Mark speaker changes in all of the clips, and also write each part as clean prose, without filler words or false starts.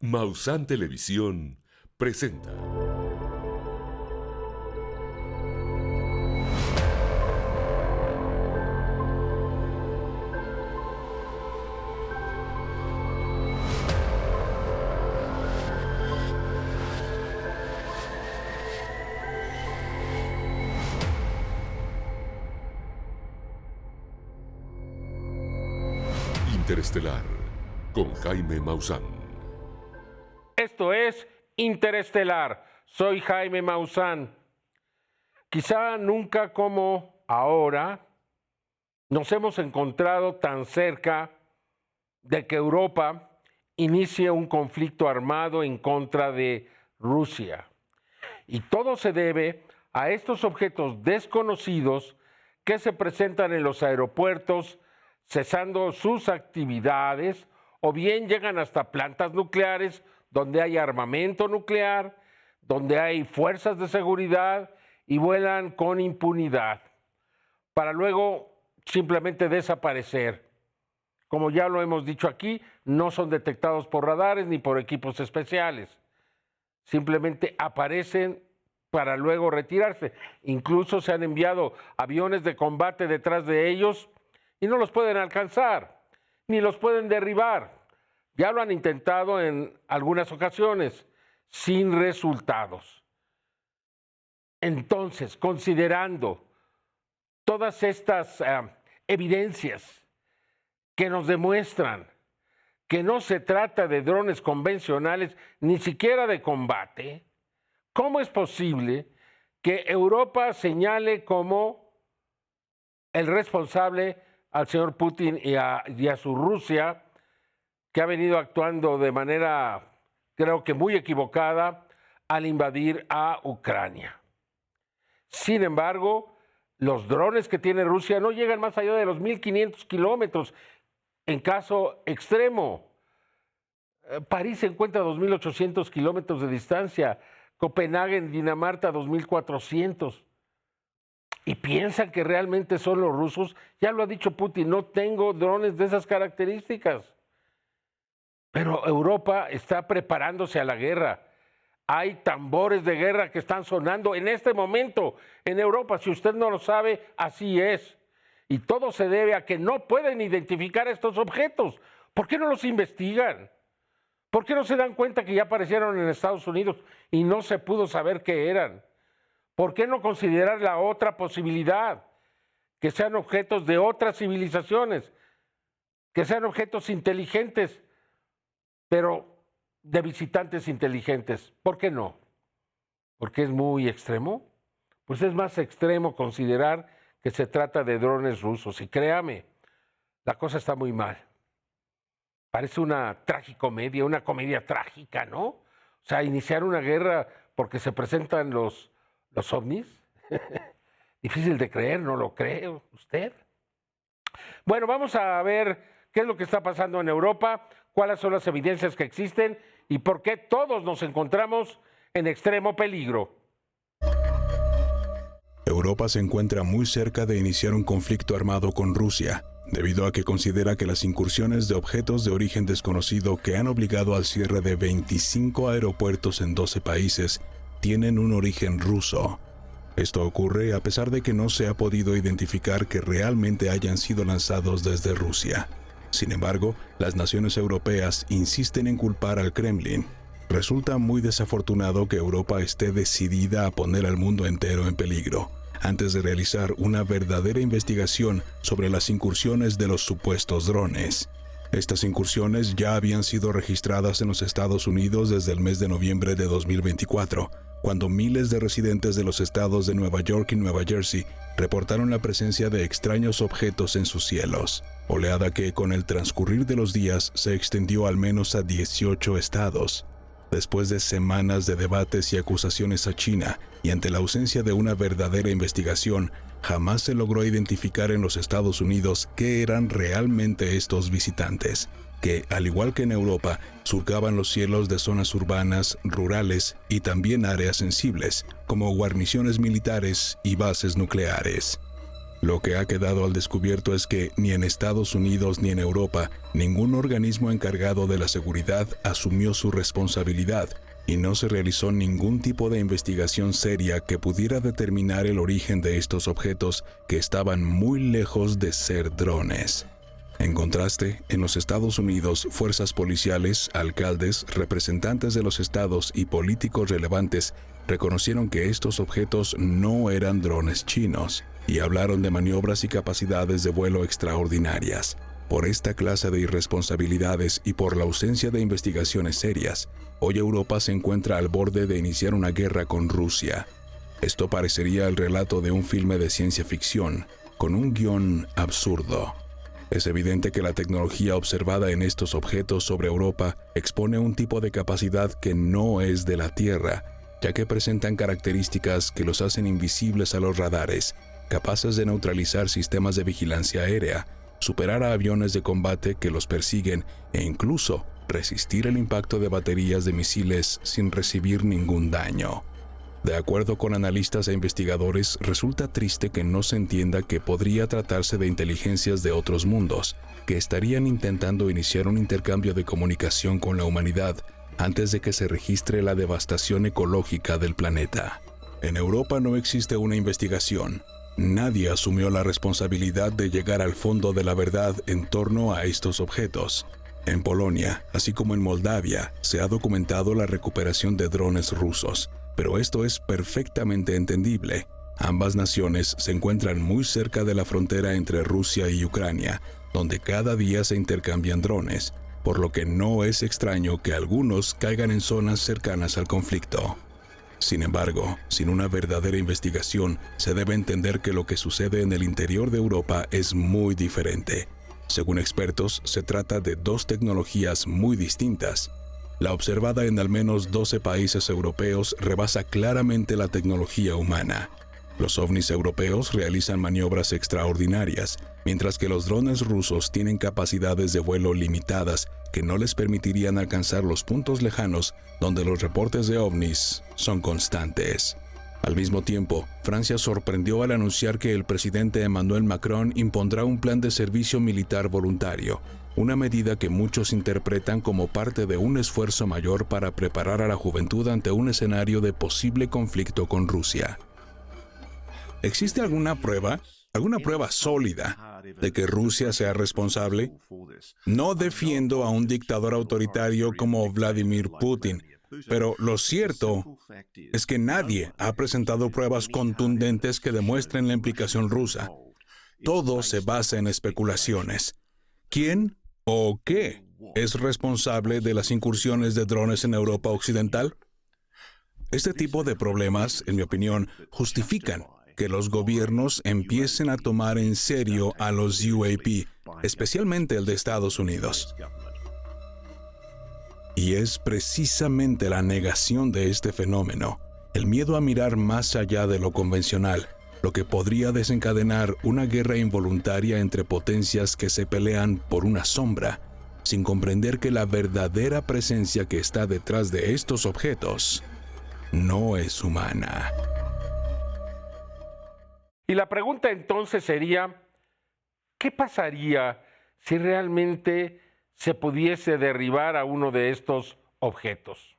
Speaker 1: Maussan Televisión presenta. Interestelar, con Jaime Maussan.
Speaker 2: Esto es Interestelar. Soy Jaime Maussan. Quizá nunca como ahora nos hemos encontrado tan cerca de que Europa inicie un conflicto armado en contra de Rusia. Y todo se debe a estos objetos desconocidos que se presentan en los aeropuertos cesando sus actividades, o bien llegan hasta plantas nucleares donde hay armamento nuclear, donde hay fuerzas de seguridad y vuelan con impunidad, para luego simplemente desaparecer. Como ya lo hemos dicho aquí, no son detectados por radares ni por equipos especiales. Simplemente aparecen para luego retirarse. Incluso se han enviado aviones de combate detrás de ellos y no los pueden alcanzar, ni los pueden derribar. Ya lo han intentado en algunas ocasiones, sin resultados. Entonces, considerando todas estas evidencias que nos demuestran que no se trata de drones convencionales, ni siquiera de combate, ¿cómo es posible que Europa señale como el responsable al señor Putin y a su Rusia, que ha venido actuando de manera, creo que muy equivocada, al invadir a Ucrania? Sin embargo, los drones que tiene Rusia no llegan más allá de los 1.500 kilómetros, en caso extremo. París se encuentra a 2.800 kilómetros de distancia, Copenhague, en Dinamarca, 2.400. Y piensan que realmente son los rusos. Ya lo ha dicho Putin, no tengo drones de esas características. Pero Europa está preparándose a la guerra. Hay tambores de guerra que están sonando en este momento en Europa. Si usted no lo sabe, así es. Y todo se debe a que no pueden identificar estos objetos. ¿Por qué no los investigan? ¿Por qué no se dan cuenta que ya aparecieron en Estados Unidos y no se pudo saber qué eran? ¿Por qué no considerar la otra posibilidad? Que sean objetos de otras civilizaciones, que sean objetos inteligentes, pero de visitantes inteligentes. ¿Por qué no? ¿Porque es muy extremo? Pues es más extremo considerar que se trata de drones rusos. Y créame, la cosa está muy mal. Parece una tragicomedia, una comedia trágica, ¿no? O sea, iniciar una guerra porque se presentan los ovnis. Difícil de creer, ¿no lo cree usted? Bueno, vamos a ver qué es lo que está pasando en Europa, cuáles son las evidencias que existen y por qué todos nos encontramos en extremo peligro.
Speaker 3: Europa se encuentra muy cerca de iniciar un conflicto armado con Rusia, debido a que considera que las incursiones de objetos de origen desconocido que han obligado al cierre de 25 aeropuertos en 12 países tienen un origen ruso. Esto ocurre a pesar de que no se ha podido identificar que realmente hayan sido lanzados desde Rusia. Sin embargo, las naciones europeas insisten en culpar al Kremlin. Resulta muy desafortunado que Europa esté decidida a poner al mundo entero en peligro, antes de realizar una verdadera investigación sobre las incursiones de los supuestos drones. Estas incursiones ya habían sido registradas en los Estados Unidos desde el mes de noviembre de 2024, cuando miles de residentes de los estados de Nueva York y Nueva Jersey reportaron la presencia de extraños objetos en sus cielos, oleada que con el transcurrir de los días se extendió al menos a 18 estados. Después de semanas de debates y acusaciones a China, y ante la ausencia de una verdadera investigación, jamás se logró identificar en los Estados Unidos qué eran realmente estos visitantes, que, al igual que en Europa, surcaban los cielos de zonas urbanas, rurales y también áreas sensibles, como guarniciones militares y bases nucleares. Lo que ha quedado al descubierto es que ni en Estados Unidos ni en Europa, ningún organismo encargado de la seguridad asumió su responsabilidad y no se realizó ningún tipo de investigación seria que pudiera determinar el origen de estos objetos que estaban muy lejos de ser drones. En contraste, en los Estados Unidos, fuerzas policiales, alcaldes, representantes de los estados y políticos relevantes reconocieron que estos objetos no eran drones chinos y hablaron de maniobras y capacidades de vuelo extraordinarias. Por esta clase de irresponsabilidades y por la ausencia de investigaciones serias, hoy Europa se encuentra al borde de iniciar una guerra con Rusia. Esto parecería el relato de un filme de ciencia ficción, con un guión absurdo. Es evidente que la tecnología observada en estos objetos sobre Europa expone un tipo de capacidad que no es de la Tierra, ya que presentan características que los hacen invisibles a los radares, capaces de neutralizar sistemas de vigilancia aérea, superar a aviones de combate que los persiguen e incluso resistir el impacto de baterías de misiles sin recibir ningún daño. De acuerdo con analistas e investigadores, resulta triste que no se entienda que podría tratarse de inteligencias de otros mundos, que estarían intentando iniciar un intercambio de comunicación con la humanidad antes de que se registre la devastación ecológica del planeta. En Europa no existe una investigación. Nadie asumió la responsabilidad de llegar al fondo de la verdad en torno a estos objetos. En Polonia, así como en Moldavia, se ha documentado la recuperación de drones rusos, pero esto es perfectamente entendible. Ambas naciones se encuentran muy cerca de la frontera entre Rusia y Ucrania, donde cada día se intercambian drones, por lo que no es extraño que algunos caigan en zonas cercanas al conflicto. Sin embargo, sin una verdadera investigación, se debe entender que lo que sucede en el interior de Europa es muy diferente. Según expertos, se trata de dos tecnologías muy distintas. La observada en al menos 12 países europeos rebasa claramente la tecnología humana. Los ovnis europeos realizan maniobras extraordinarias, mientras que los drones rusos tienen capacidades de vuelo limitadas que no les permitirían alcanzar los puntos lejanos donde los reportes de ovnis son constantes. Al mismo tiempo, Francia sorprendió al anunciar que el presidente Emmanuel Macron impondrá un plan de servicio militar voluntario, una medida que muchos interpretan como parte de un esfuerzo mayor para preparar a la juventud ante un escenario de posible conflicto con Rusia. ¿Existe alguna prueba sólida de que Rusia sea responsable? No defiendo a un dictador autoritario como Vladimir Putin, pero lo cierto es que nadie ha presentado pruebas contundentes que demuestren la implicación rusa. Todo se basa en especulaciones. ¿Quién o qué es responsable de las incursiones de drones en Europa Occidental? Este tipo de problemas, en mi opinión, justifican que los gobiernos empiecen a tomar en serio a los UAP, especialmente el de Estados Unidos. Y es precisamente la negación de este fenómeno, el miedo a mirar más allá de lo convencional, lo que podría desencadenar una guerra involuntaria entre potencias que se pelean por una sombra, sin comprender que la verdadera presencia que está detrás de estos objetos no es humana.
Speaker 2: Y la pregunta entonces sería, ¿qué pasaría si realmente se pudiese derribar a uno de estos objetos?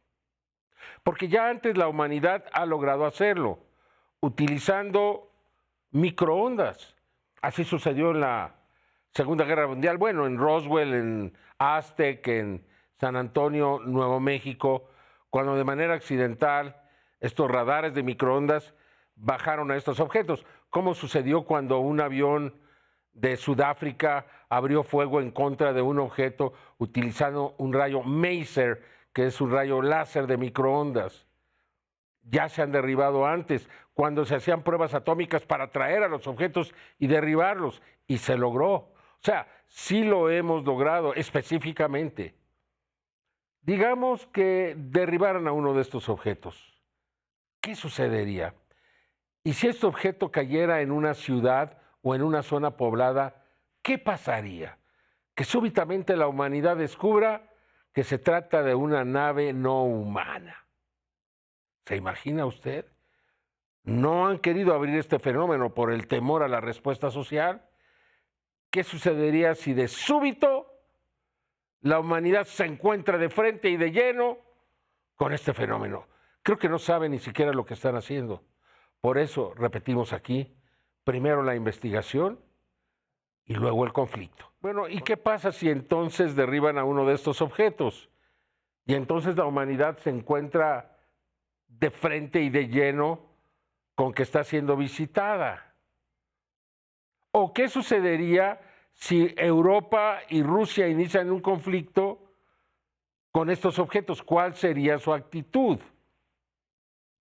Speaker 2: Porque ya antes la humanidad ha logrado hacerlo, utilizando microondas. Así sucedió en la Segunda Guerra Mundial, bueno, en Roswell, en Aztec, en San Antonio, Nuevo México, cuando de manera accidental estos radares de microondas bajaron a estos objetos. ¿Cómo sucedió cuando un avión de Sudáfrica abrió fuego en contra de un objeto utilizando un rayo Maser, que es un rayo láser de microondas? Ya se han derribado antes, cuando se hacían pruebas atómicas para traer a los objetos y derribarlos, y se logró. O sea, sí lo hemos logrado específicamente. Digamos que derribaran a uno de estos objetos. ¿Qué sucedería? Y si este objeto cayera en una ciudad o en una zona poblada, ¿qué pasaría? Que súbitamente la humanidad descubra que se trata de una nave no humana. ¿Se imagina usted? no han querido abrir este fenómeno por el temor a la respuesta social. ¿Qué sucedería si de súbito la humanidad se encuentra de frente y de lleno con este fenómeno? Creo que no saben ni siquiera lo que están haciendo. Por eso, repetimos aquí, primero la investigación y luego el conflicto. Bueno, ¿y qué pasa si entonces derriban a uno de estos objetos? Y entonces la humanidad se encuentra de frente y de lleno con que está siendo visitada. ¿O qué sucedería si Europa y Rusia inician un conflicto con estos objetos? ¿Cuál sería su actitud?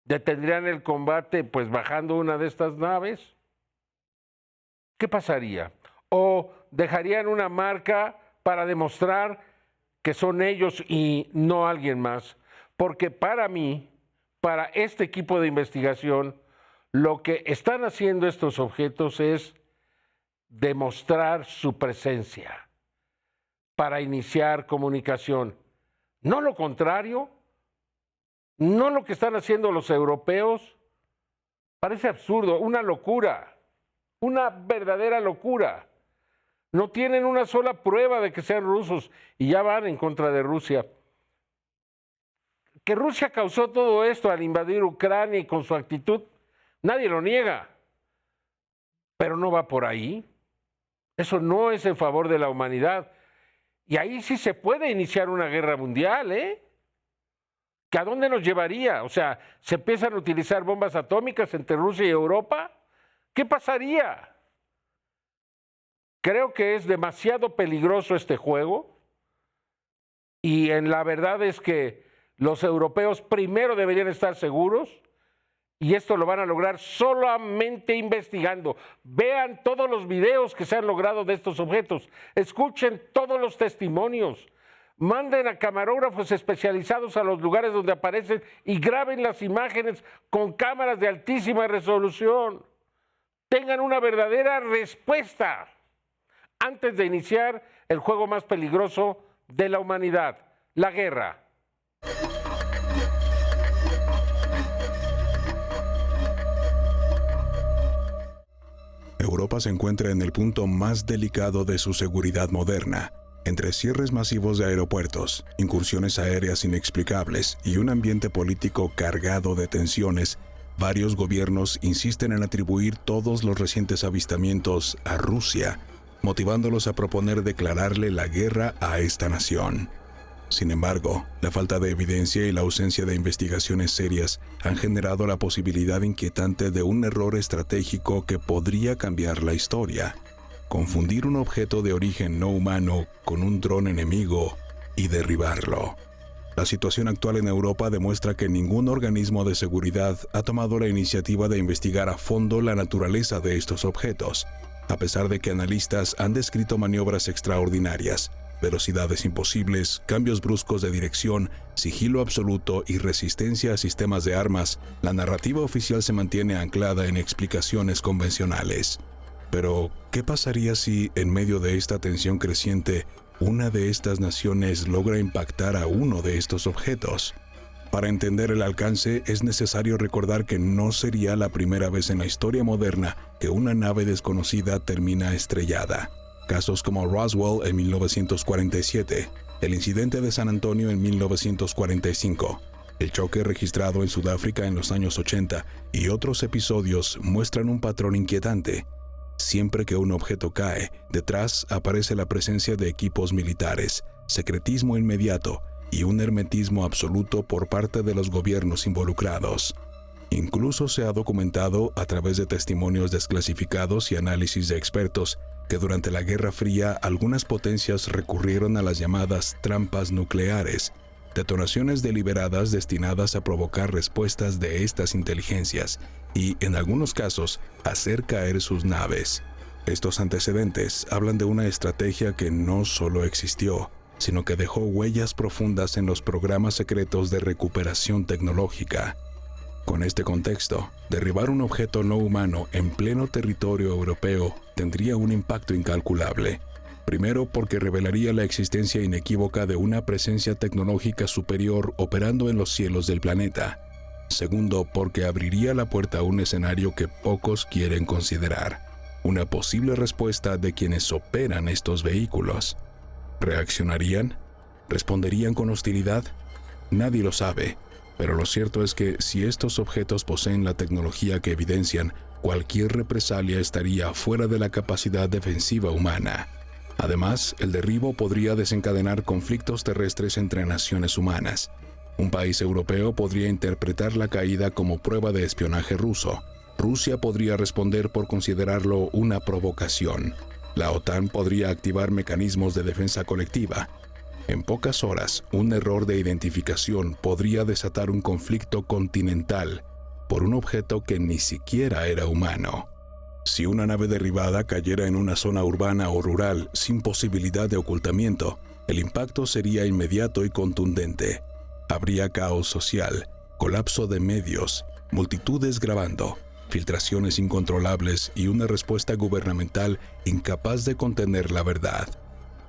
Speaker 2: ¿Detendrían el combate pues bajando una de estas naves? ¿Qué pasaría? ¿O dejarían una marca para demostrar que son ellos y no alguien más? Porque para mí, para este equipo de investigación, lo que están haciendo estos objetos es demostrar su presencia para iniciar comunicación. No lo contrario, no lo que están haciendo los europeos. Parece absurdo, una locura, una verdadera locura. No tienen una sola prueba de que sean rusos y ya van en contra de Rusia. Que Rusia causó todo esto al invadir Ucrania y con su actitud, nadie lo niega. Pero no va por ahí. Eso no es en favor de la humanidad. Y ahí sí se puede iniciar una guerra mundial, ¿eh? ¿Que a dónde nos llevaría? O sea, ¿se empiezan a utilizar bombas atómicas entre Rusia y Europa? ¿Qué pasaría? Creo que es demasiado peligroso este juego y la verdad es que los europeos primero deberían estar seguros y esto lo van a lograr solamente investigando. Vean todos los videos que se han logrado de estos objetos, escuchen todos los testimonios, manden a camarógrafos especializados a los lugares donde aparecen y graben las imágenes con cámaras de altísima resolución. Tengan una verdadera respuesta antes de iniciar el juego más peligroso de la humanidad, la guerra.
Speaker 3: Europa se encuentra en el punto más delicado de su seguridad moderna, entre cierres masivos de aeropuertos, incursiones aéreas inexplicables y un ambiente político cargado de tensiones. Varios gobiernos insisten en atribuir todos los recientes avistamientos a Rusia, motivándolos a proponer declararle la guerra a esta nación. Sin embargo, la falta de evidencia y la ausencia de investigaciones serias han generado la posibilidad inquietante de un error estratégico que podría cambiar la historia: confundir un objeto de origen no humano con un dron enemigo y derribarlo. La situación actual en Europa demuestra que ningún organismo de seguridad ha tomado la iniciativa de investigar a fondo la naturaleza de estos objetos, a pesar de que analistas han descrito maniobras extraordinarias, velocidades imposibles, cambios bruscos de dirección, sigilo absoluto y resistencia a sistemas de armas. La narrativa oficial se mantiene anclada en explicaciones convencionales. Pero, ¿qué pasaría si, en medio de esta tensión creciente, una de estas naciones logra impactar a uno de estos objetos? Para entender el alcance, es necesario recordar que no sería la primera vez en la historia moderna que una nave desconocida termina estrellada. Casos como Roswell en 1947, el incidente de San Antonio en 1945, el choque registrado en Sudáfrica en los años 80 y otros episodios muestran un patrón inquietante. Siempre que un objeto cae, detrás aparece la presencia de equipos militares, secretismo inmediato y un hermetismo absoluto por parte de los gobiernos involucrados. Incluso se ha documentado, a través de testimonios desclasificados y análisis de expertos, que durante la Guerra Fría algunas potencias recurrieron a las llamadas trampas nucleares, detonaciones deliberadas destinadas a provocar respuestas de estas inteligencias y, en algunos casos, hacer caer sus naves. Estos antecedentes hablan de una estrategia que no solo existió, sino que dejó huellas profundas en los programas secretos de recuperación tecnológica. Con este contexto, derribar un objeto no humano en pleno territorio europeo tendría un impacto incalculable. Primero, porque revelaría la existencia inequívoca de una presencia tecnológica superior operando en los cielos del planeta. Segundo, porque abriría la puerta a un escenario que pocos quieren considerar: una posible respuesta de quienes operan estos vehículos. ¿Reaccionarían? ¿Responderían con hostilidad? Nadie lo sabe, pero lo cierto es que si estos objetos poseen la tecnología que evidencian, cualquier represalia estaría fuera de la capacidad defensiva humana. Además, el derribo podría desencadenar conflictos terrestres entre naciones humanas. Un país europeo podría interpretar la caída como prueba de espionaje ruso. Rusia podría responder por considerarlo una provocación. La OTAN podría activar mecanismos de defensa colectiva. En pocas horas, un error de identificación podría desatar un conflicto continental por un objeto que ni siquiera era humano. Si una nave derribada cayera en una zona urbana o rural sin posibilidad de ocultamiento, el impacto sería inmediato y contundente. Habría caos social, colapso de medios, multitudes grabando, filtraciones incontrolables y una respuesta gubernamental incapaz de contener la verdad.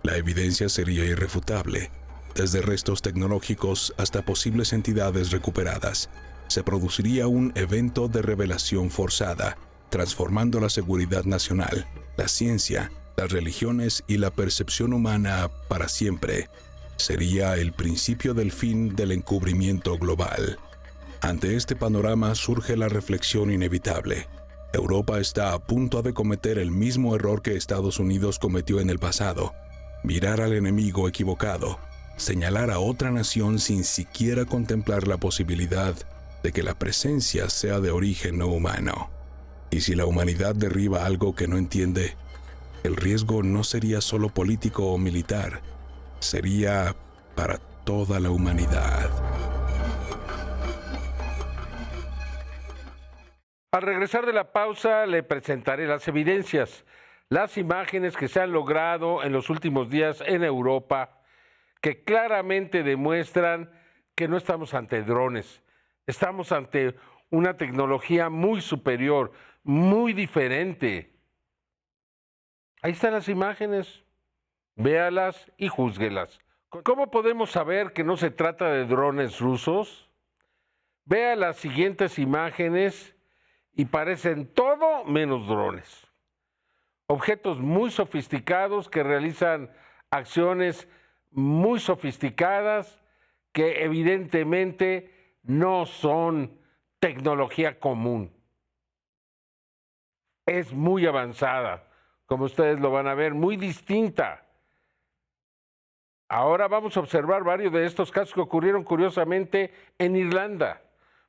Speaker 3: La evidencia sería irrefutable, desde restos tecnológicos hasta posibles entidades recuperadas. Se produciría un evento de revelación forzada, transformando la seguridad nacional, la ciencia, las religiones y la percepción humana para siempre. Sería el principio del fin del encubrimiento global. Ante este panorama surge la reflexión inevitable. Europa está a punto de cometer el mismo error que Estados Unidos cometió en el pasado: mirar al enemigo equivocado, señalar a otra nación sin siquiera contemplar la posibilidad de que la presencia sea de origen no humano. Y si la humanidad derriba algo que no entiende, el riesgo no sería solo político o militar, sería para toda la humanidad.
Speaker 2: Al regresar de la pausa le presentaré las evidencias, las imágenes que se han logrado en los últimos días en Europa, que claramente demuestran que no estamos ante drones, estamos ante una tecnología muy superior, muy diferente. Ahí están las imágenes, véalas y júzguelas. ¿Cómo podemos saber que no se trata de drones rusos? Vea las siguientes imágenes y parecen todo menos drones. Objetos muy sofisticados que realizan acciones muy sofisticadas que evidentemente no son tecnología común. Es muy avanzada, como ustedes lo van a ver, muy distinta. Ahora vamos a observar varios de estos casos que ocurrieron curiosamente en Irlanda,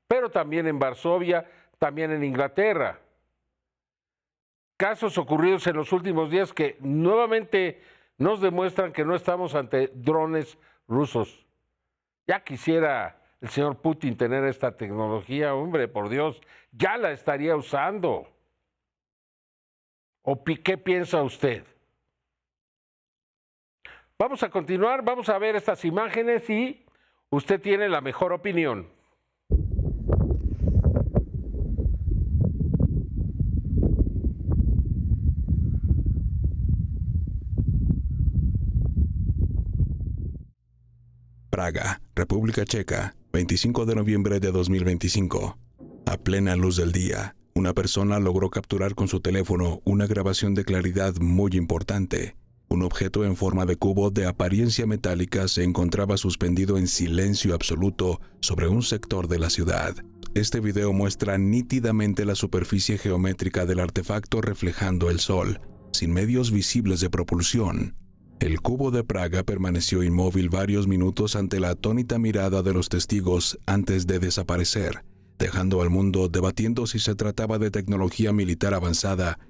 Speaker 2: pero también en Varsovia, también en Inglaterra. Casos ocurridos en los últimos días que nuevamente nos demuestran que no estamos ante drones rusos. Ya quisiera el señor Putin tener esta tecnología, hombre, por Dios, ya la estaría usando. ¿O qué piensa usted? Vamos a continuar, vamos a ver estas imágenes y usted tiene la mejor opinión.
Speaker 3: Praga, República Checa, 25 de noviembre de 2025. A plena luz del día, una persona logró capturar con su teléfono una grabación de claridad muy importante. Un objeto en forma de cubo de apariencia metálica se encontraba suspendido en silencio absoluto sobre un sector de la ciudad. Este video muestra nítidamente la superficie geométrica del artefacto reflejando el sol, sin medios visibles de propulsión. El cubo de Praga permaneció inmóvil varios minutos ante la atónita mirada de los testigos antes de desaparecer, dejando al mundo debatiendo si se trataba de tecnología militar avanzada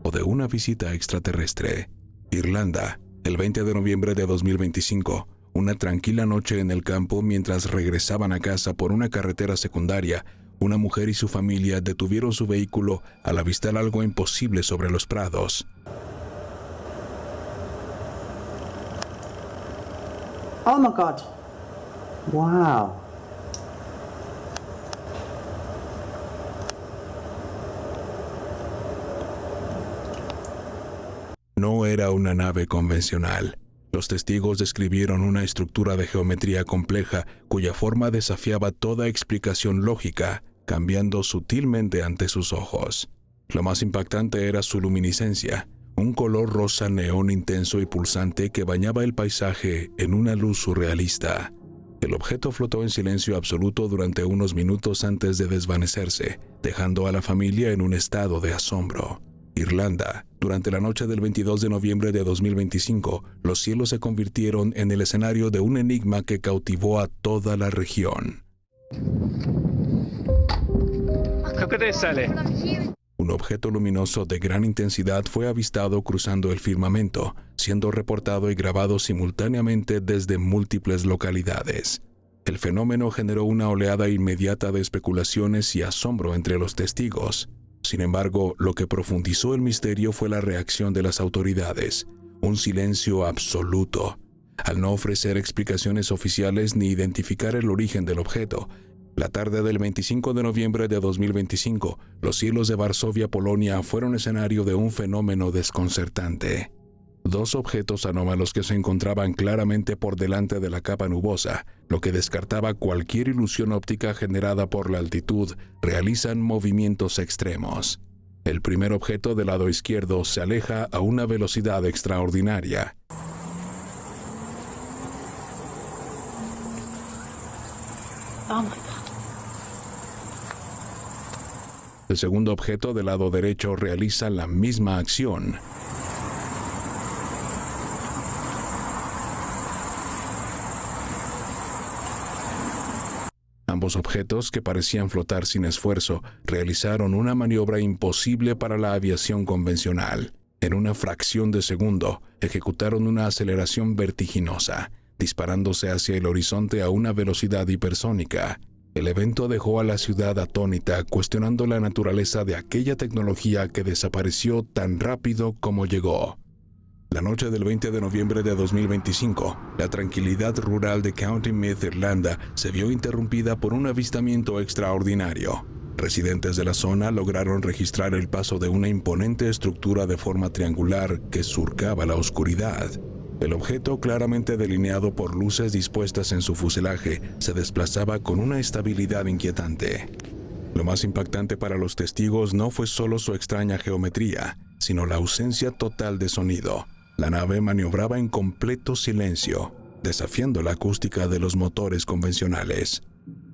Speaker 3: o de una visita extraterrestre. Irlanda, el 20 de noviembre de 2025, una tranquila noche en el campo mientras regresaban a casa por una carretera secundaria, una mujer y su familia detuvieron su vehículo al avistar algo imposible sobre los prados.
Speaker 4: Oh my God. Wow.
Speaker 3: No era una nave convencional. Los testigos describieron una estructura de geometría compleja cuya forma desafiaba toda explicación lógica, cambiando sutilmente ante sus ojos. Lo más impactante era su luminiscencia, un color rosa neón intenso y pulsante que bañaba el paisaje en una luz surrealista. El objeto flotó en silencio absoluto durante unos minutos antes de desvanecerse, dejando a la familia en un estado de asombro. Irlanda. Durante la noche del 22 de noviembre de 2025, los cielos se convirtieron en el escenario de un enigma que cautivó a toda la región. Un objeto luminoso de gran intensidad fue avistado cruzando el firmamento, siendo reportado y grabado simultáneamente desde múltiples localidades. El fenómeno generó una oleada inmediata de especulaciones y asombro entre los testigos. Sin embargo, lo que profundizó el misterio fue la reacción de las autoridades, un silencio absoluto. Al no ofrecer explicaciones oficiales ni identificar el origen del objeto, la tarde del 25 de noviembre de 2025, los cielos de Varsovia, Polonia, fueron escenario de un fenómeno desconcertante. Dos objetos anómalos que se encontraban claramente por delante de la capa nubosa, lo que descartaba cualquier ilusión óptica generada por la altitud, realizan movimientos extremos. El primer objeto del lado izquierdo se aleja a una velocidad extraordinaria.
Speaker 4: Oh my God.
Speaker 3: El segundo objeto del lado derecho realiza la misma acción. Ambos objetos, que parecían flotar sin esfuerzo, realizaron una maniobra imposible para la aviación convencional. En una fracción de segundo, ejecutaron una aceleración vertiginosa, disparándose hacia el horizonte a una velocidad hipersónica. El evento dejó a la ciudad atónita, cuestionando la naturaleza de aquella tecnología que desapareció tan rápido como llegó. La noche del 20 de noviembre de 2025, la tranquilidad rural de County Meath, Irlanda, se vio interrumpida por un avistamiento extraordinario. Residentes de la zona lograron registrar el paso de una imponente estructura de forma triangular que surcaba la oscuridad. El objeto, claramente delineado por luces dispuestas en su fuselaje, se desplazaba con una estabilidad inquietante. Lo más impactante para los testigos no fue solo su extraña geometría, sino la ausencia total de sonido. La nave maniobraba en completo silencio, desafiando la acústica de los motores convencionales.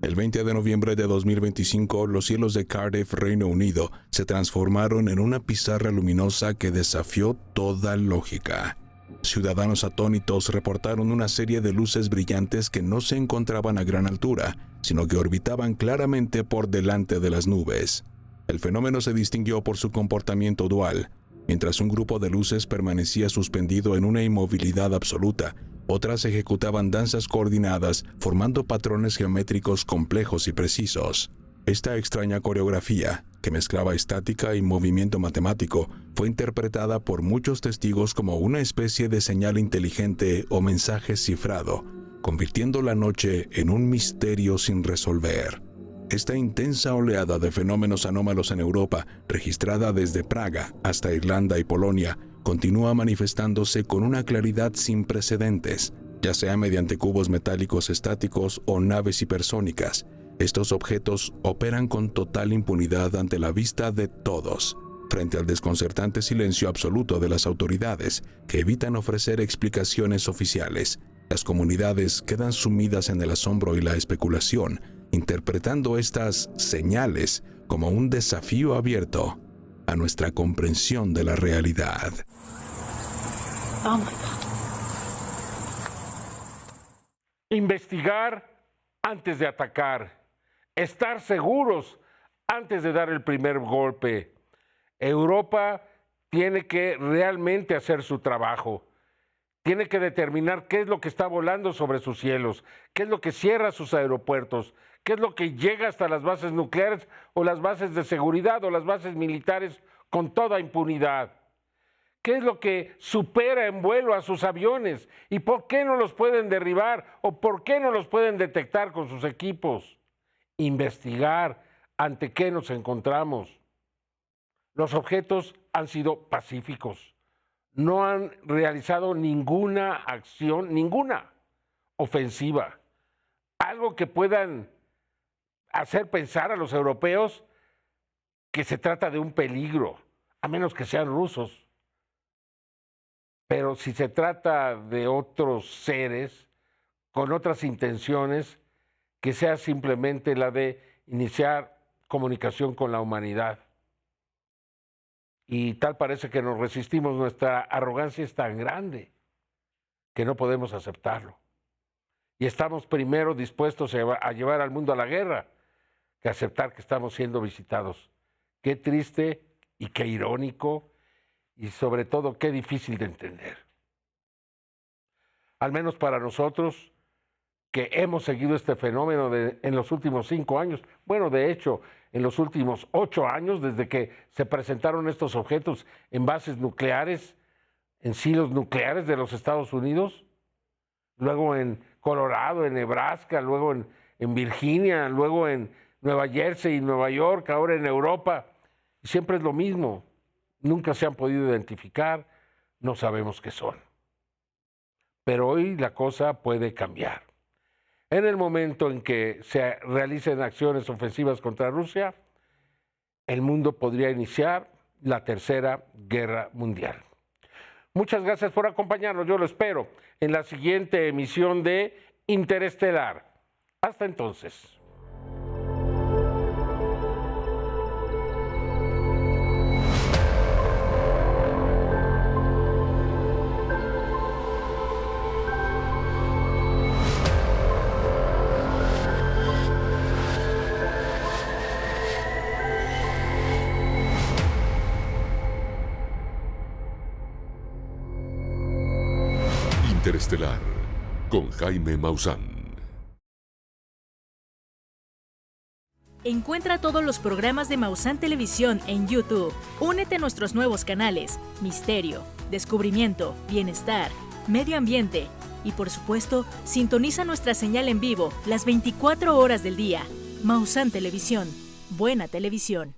Speaker 3: El 20 de noviembre de 2025, los cielos de Cardiff, Reino Unido, se transformaron en una pizarra luminosa que desafió toda lógica. Ciudadanos atónitos reportaron una serie de luces brillantes que no se encontraban a gran altura, sino que orbitaban claramente por delante de las nubes. El fenómeno se distinguió por su comportamiento dual. Mientras un grupo de luces permanecía suspendido en una inmovilidad absoluta, otras ejecutaban danzas coordinadas, formando patrones geométricos complejos y precisos. Esta extraña coreografía, que mezclaba estática y movimiento matemático, fue interpretada por muchos testigos como una especie de señal inteligente o mensaje cifrado, convirtiendo la noche en un misterio sin resolver. Esta intensa oleada de fenómenos anómalos en Europa, registrada desde Praga hasta Irlanda y Polonia, continúa manifestándose con una claridad sin precedentes, ya sea mediante cubos metálicos estáticos o naves hipersónicas. Estos objetos operan con total impunidad ante la vista de todos, frente al desconcertante silencio absoluto de las autoridades, que evitan ofrecer explicaciones oficiales. Las comunidades quedan sumidas en el asombro y la especulación, interpretando estas señales como un desafío abierto a nuestra comprensión de la realidad.
Speaker 4: Oh my God.
Speaker 2: Investigar antes de atacar. Estar seguros antes de dar el primer golpe. Europa tiene que realmente hacer su trabajo. Tiene que determinar qué es lo que está volando sobre sus cielos, qué es lo que cierra sus aeropuertos, qué es lo que llega hasta las bases nucleares o las bases de seguridad o las bases militares con toda impunidad. ¿Qué es lo que supera en vuelo a sus aviones? ¿Y por qué no los pueden derribar? ¿O por qué no los pueden detectar con sus equipos? Investigar ante qué nos encontramos. Los objetos han sido pacíficos. no han realizado ninguna acción, ninguna ofensiva, algo que puedan hacer pensar a los europeos que se trata de un peligro, a menos que sean rusos. Pero si se trata de otros seres con otras intenciones, que sea simplemente la de iniciar comunicación con la humanidad. Y tal parece que nos resistimos, nuestra arrogancia es tan grande que no podemos aceptarlo. Y estamos primero dispuestos a llevar al mundo a la guerra que aceptar que estamos siendo visitados. Qué triste y qué irónico y sobre todo qué difícil de entender. Al menos para nosotros que hemos seguido este fenómeno en los últimos 5 años, bueno, de hecho, en los últimos 8 años, desde que se presentaron estos objetos en bases nucleares, en silos nucleares de los Estados Unidos, luego en Colorado, en Nebraska, luego en Virginia, luego en Nueva Jersey y Nueva York, ahora en Europa. Y siempre es lo mismo, nunca se han podido identificar, no sabemos qué son. Pero hoy la cosa puede cambiar. En el momento en que se realicen acciones ofensivas contra Rusia, el mundo podría iniciar la Tercera Guerra Mundial. Muchas gracias por acompañarnos. Yo lo espero en la siguiente emisión de Interestelar. Hasta entonces.
Speaker 1: Interestelar, con Jaime Maussan.
Speaker 5: Encuentra todos los programas de Maussan Televisión en YouTube. Únete a nuestros nuevos canales: Misterio, Descubrimiento, Bienestar, Medio Ambiente y, por supuesto, sintoniza nuestra señal en vivo las 24 horas del día. Maussan Televisión. Buena televisión.